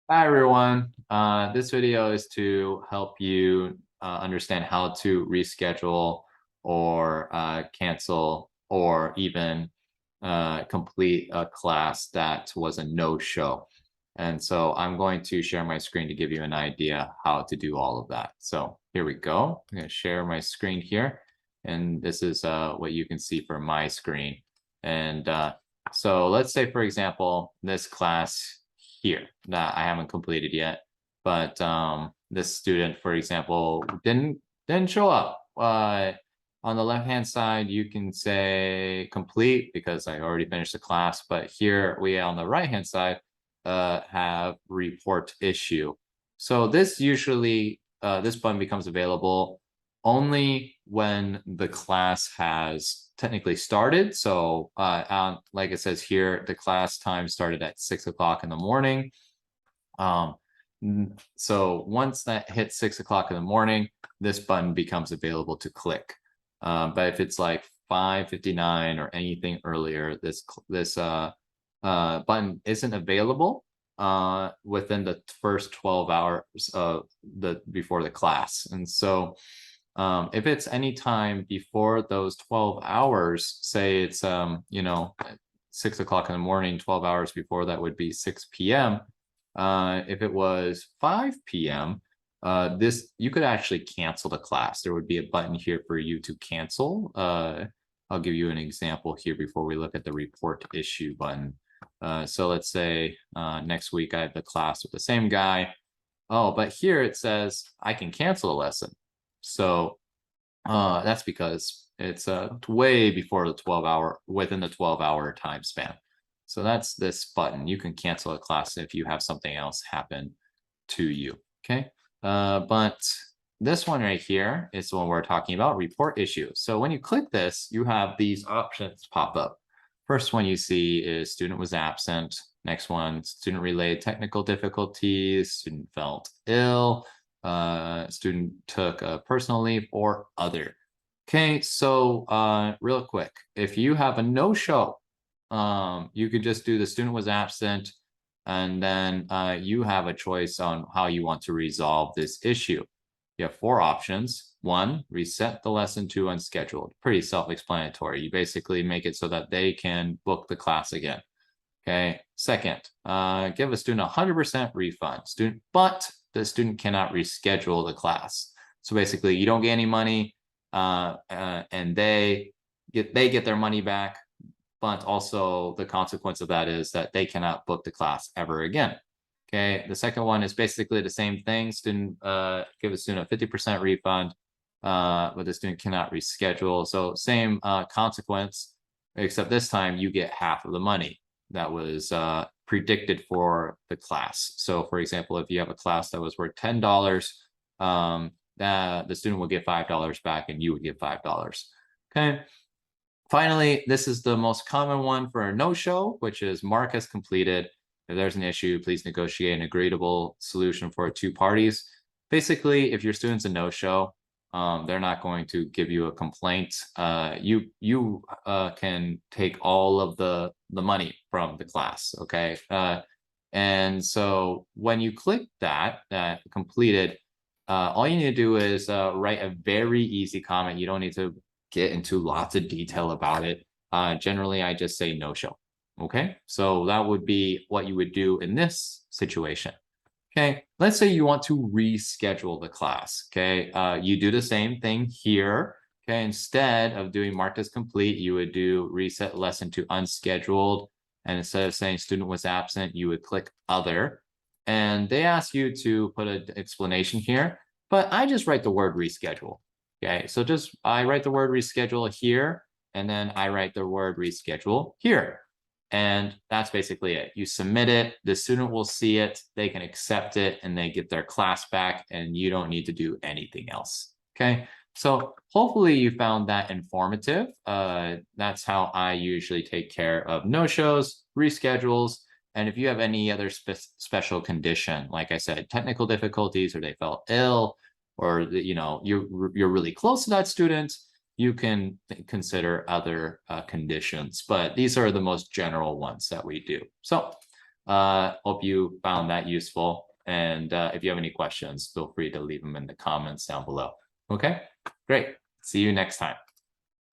Hi everyone. This video is to help you understand how to reschedule or cancel or even complete a class that was a no-show. And so I'm going to share my screen to give you an idea how to do all of that. So here we go. I'm going to share my screen here. And this is what you can see for my screen. And so let's say, for example, this class here that I haven't completed yet, but this student, for example, didn't show up. On the left-hand side, you can say complete because I already finished the class, but here we on the right-hand side have report issue. So this usually, this button becomes available only when the class has technically started. So like it says here, the class time started at 6 o'clock in the morning. So once that hits 6 o'clock in the morning, this button becomes available to click. But if it's like 5:59 or anything earlier, this button isn't available within the first 12 hours of before the class. And so if it's any time before those 12 hours, say it's 6 o'clock in the morning, 12 hours before that would be 6 p.m. If it was 5 p.m., you could actually cancel the class. There would be a button here for you to cancel. I'll give you an example here before we look at the report issue button. So let's say next week I have the class with the same guy. Oh, but here it says I can cancel a lesson. So that's because it's way before the 12-hour, within the 12-hour time span. So that's this button. You can cancel a class if you have something else happen to you, okay? But this one right here is the one we're talking about, report issue. So when you click this, you have these options pop up. First one you see is student was absent. Next one, student-related technical difficulties, student felt ill, student took a personal leave or other. Okay, so real quick, if you have a no-show, you could just do the student was absent, and then you have a choice on how you want to resolve this issue. You have 4 options. 1, reset the lesson to unscheduled. Pretty self-explanatory. You basically make it so that they can book the class again. Okay. Second, give a student 100% refund. But the student cannot reschedule the class. So basically, you don't get any money, and they get their money back. But also the consequence of that is that they cannot book the class ever again. Okay. The second one is basically the same thing. Give a student a 50% refund, but the student cannot reschedule. So same consequence, except this time you get half of the money that was predicted for the class. So for example, if you have a class that was worth $10, the student will get $5 back and you would get $5. Okay. Finally, this is the most common one for a no-show, which is mark as completed. If there's an issue, please negotiate an agreeable solution for 2 parties. Basically, if your student's a no-show, they're not going to give you a complaint. You can take all of the money from the class, okay? And so when you click that completed, all you need to do is write a very easy comment. You don't need to get into lots of detail about it. Generally, I just say no-show. Okay, so that would be what you would do in this situation. Okay, let's say you want to reschedule the class. Okay, you do the same thing here. Okay, instead of doing marked as complete, you would do reset lesson to unscheduled. And instead of saying student was absent, you would click other. And they ask you to put an explanation here, but I just write the word reschedule. Okay, so I write the word reschedule here, and then I write the word reschedule here. And that's basically it. You submit it, the student will see it, they can accept it, and they get their class back, and you don't need to do anything else. Okay, so hopefully you found that informative. That's how I usually take care of no-shows, reschedules, and if you have any other special condition, like I said, technical difficulties, or they felt ill, or you're really close to that student, you can consider other conditions, but these are the most general ones that we do. So Hope you found that useful. And if you have any questions, feel free to leave them in the comments down below. Okay, great. See you next time.